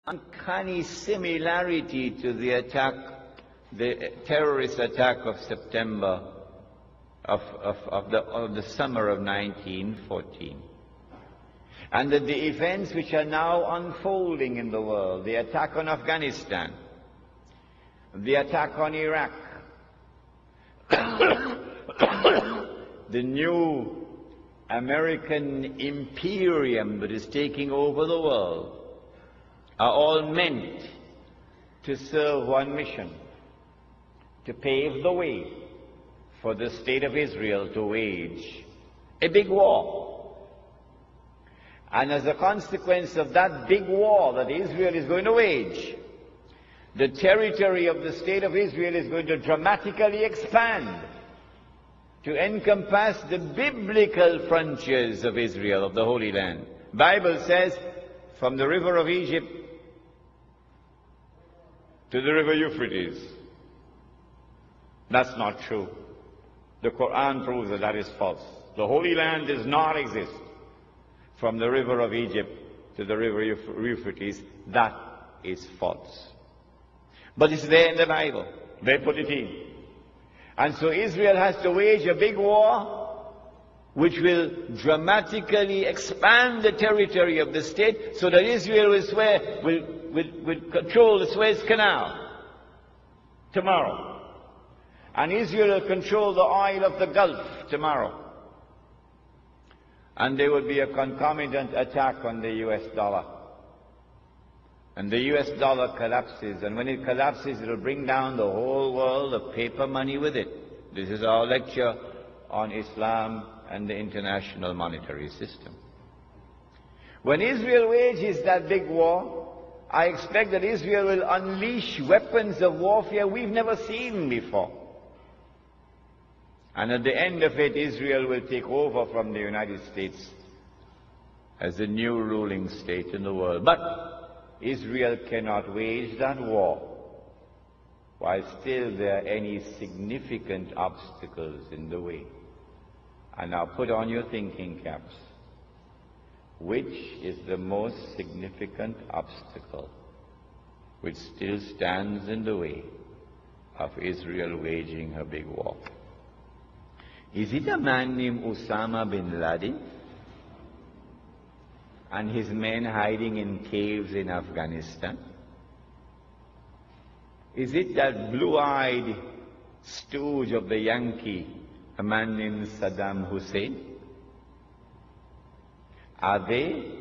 uncanny similarity to the attack, the terrorist attack of September of the summer of 1914. And that the events which are now unfolding in the world, the attack on Afghanistan, the attack on Iraq, the new American imperium that is taking over the world, are all meant to serve one mission: to pave the way for the state of Israel to wage a big war. And as a consequence of that big war that Israel is going to wage, the territory of the state of Israel is going to dramatically expand to encompass the biblical frontiers of Israel, of the Holy Land. Bible says, from the river of Egypt to the river Euphrates. That's not true. The Qur'an proves that that is false. The Holy Land does not exist from the river of Egypt to the river Euphrates. That is false. But it's there in the Bible. They put it in. And so Israel has to wage a big war which will dramatically expand the territory of the state so that Israel will control the Suez Canal tomorrow. And Israel will control the oil of the Gulf tomorrow. And there will be a concomitant attack on the US dollar. And the US dollar collapses, and when it collapses, it will bring down the whole world of paper money with it. This is our lecture on Islam and the international monetary system. When Israel wages that big war, I expect that Israel will unleash weapons of warfare we've never seen before. And at the end of it, Israel will take over from the United States as the new ruling state in the world. But Israel cannot wage that war while still there are any significant obstacles in the way. And now put on your thinking caps. Which is the most significant obstacle which still stands in the way of Israel waging her big war? Is it a man named Osama bin Laden and his men hiding in caves in Afghanistan? Is it that blue-eyed stooge of the Yankee, a man named Saddam Hussein? Are they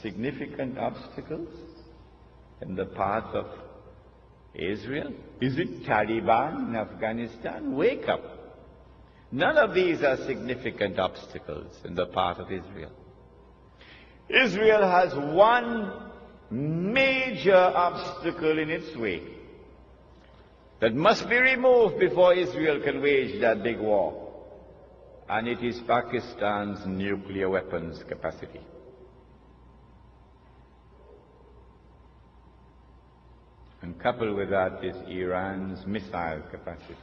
significant obstacles in the path of Israel? Is it Taliban in Afghanistan? Wake up. None of these are significant obstacles in the path of Israel. Israel has one major obstacle in its way that must be removed before Israel can wage that big war. And it is Pakistan's nuclear weapons capacity. And coupled with that is Iran's missile capacity.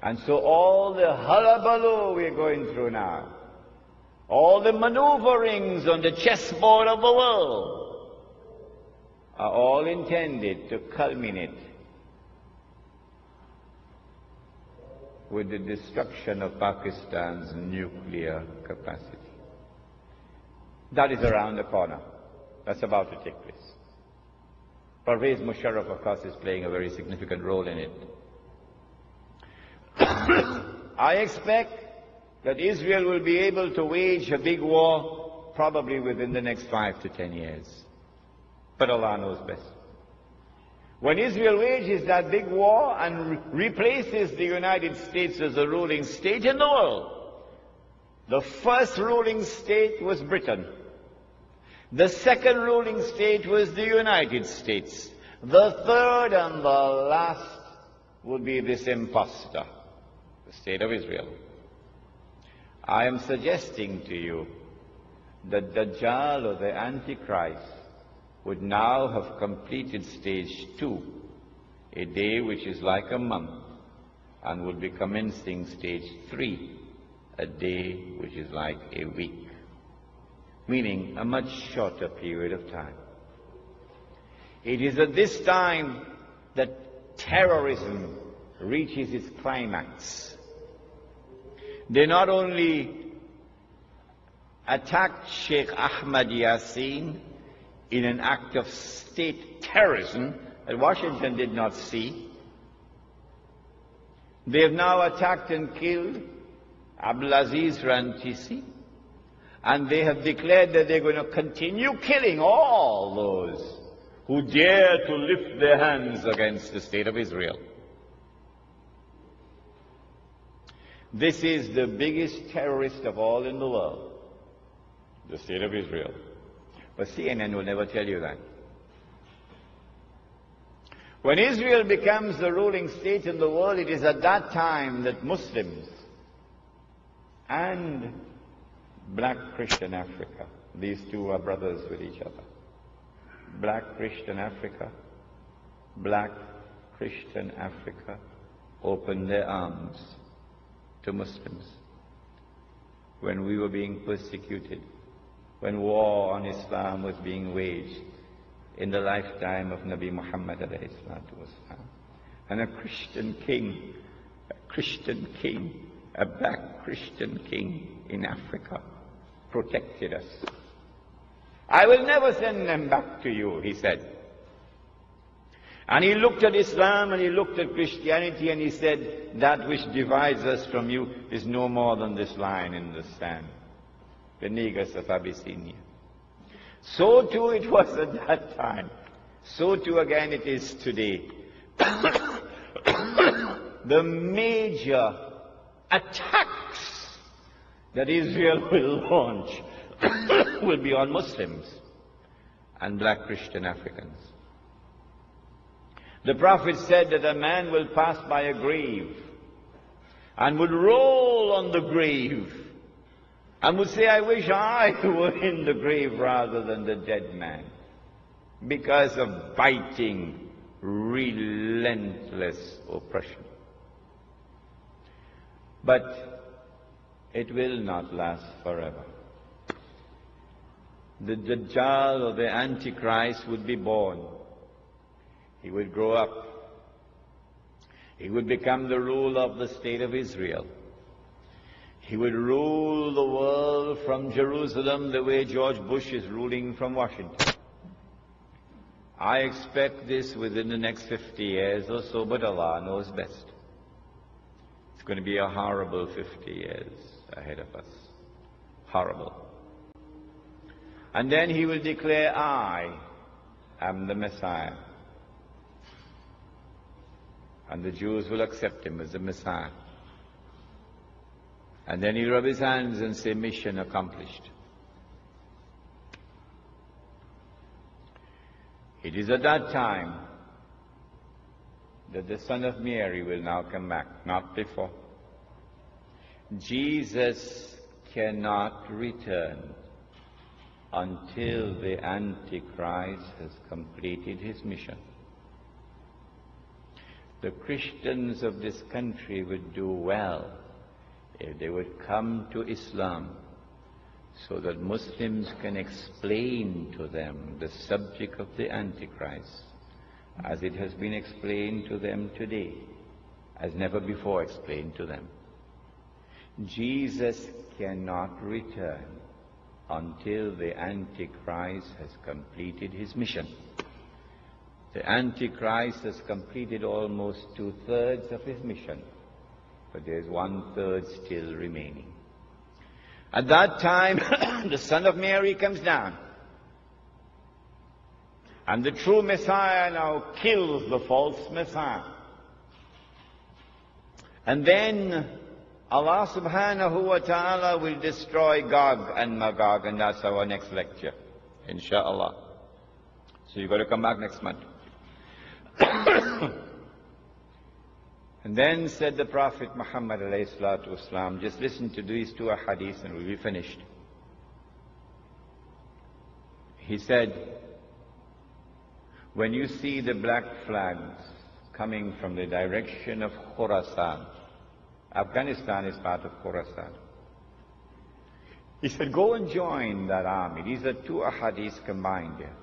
And so all the hullabaloo we're going through now, all the maneuverings on the chessboard of the world, are all intended to culminate with the destruction of Pakistan's nuclear capacity. That is around the corner. That's about to take place. Pervez Musharraf, of course, is playing a very significant role in it. I expect that Israel will be able to wage a big war probably within the next 5 to 10 years. But Allah knows best. When Israel wages that big war and replaces the United States as a ruling state in the world, the first ruling state was Britain. The second ruling state was the United States. The third and the last would be this impostor, the state of Israel. I am suggesting to you that Dajjal, or the Antichrist, would now have completed stage 2, a day which is like a month, and would be commencing stage 3, a day which is like a week, meaning a much shorter period of time. It is at this time that terrorism reaches its climax. They not only attacked Sheikh Ahmad Yassin in an act of state terrorism that Washington did not see. They have now attacked and killed Abdulaziz Rantisi, and they have declared that they're going to continue killing all those who dare to lift their hands against the state of Israel. This is the biggest terrorist of all in the world, the state of Israel. But CNN will never tell you that. When Israel becomes the ruling state in the world, it is at that time that Muslims and black Christian Africa, these two are brothers with each other. Black Christian Africa, black Christian Africa opened their arms to Muslims when we were being persecuted, when war on Islam was being waged in the lifetime of Nabi Muhammad alayhi salatu wasalam. And a Christian king, a black Christian king in Africa protected us. I will never send them back to you, he said. And he looked at Islam and he looked at Christianity and he said, that which divides us from you is no more than this line in the sand, the Negus of Abyssinia. So too it was at that time. So too again it is today. The major attacks that Israel will launch will be on Muslims and black Christian Africans. The Prophet said that a man will pass by a grave and would roll on the grave and would say, I wish I were in the grave rather than the dead man, because of biting, relentless oppression. But it will not last forever. The Dajjal or the Antichrist would be born. He would grow up. He would become the ruler of the state of Israel. He would rule the world from Jerusalem the way George Bush is ruling from Washington. I expect this within the next 50 years or so, but Allah knows best. It's going to be a horrible 50 years ahead of us. Horrible. And then he will declare, I am the Messiah. And the Jews will accept him as the Messiah. And then he'll rub his hands and say, mission accomplished. It is at that time that the Son of Mary will now come back, not before. Jesus cannot return until the Antichrist has completed his mission. The Christians of this country would do well if they would come to Islam so that Muslims can explain to them the subject of the Antichrist as it has been explained to them today, as never before explained to them. Jesus cannot return until the Antichrist has completed his mission. The Antichrist has completed almost 2/3 of his mission, but there is 1/3 still remaining. At that time, the Son of Mary comes down, and the true Messiah now kills the false Messiah. And then Allah subhanahu wa ta'ala will destroy Gog and Magog, and that's our next lecture, inshallah. So you've got to come back next month. And then said the Prophet Muhammad alayhi salatu wasalam, just listen to these two ahadith and we'll be finished. He said, when you see the black flags coming from the direction of Khurasan, Afghanistan is part of Khurasan. He said, go and join that army. These are two ahadith combined here.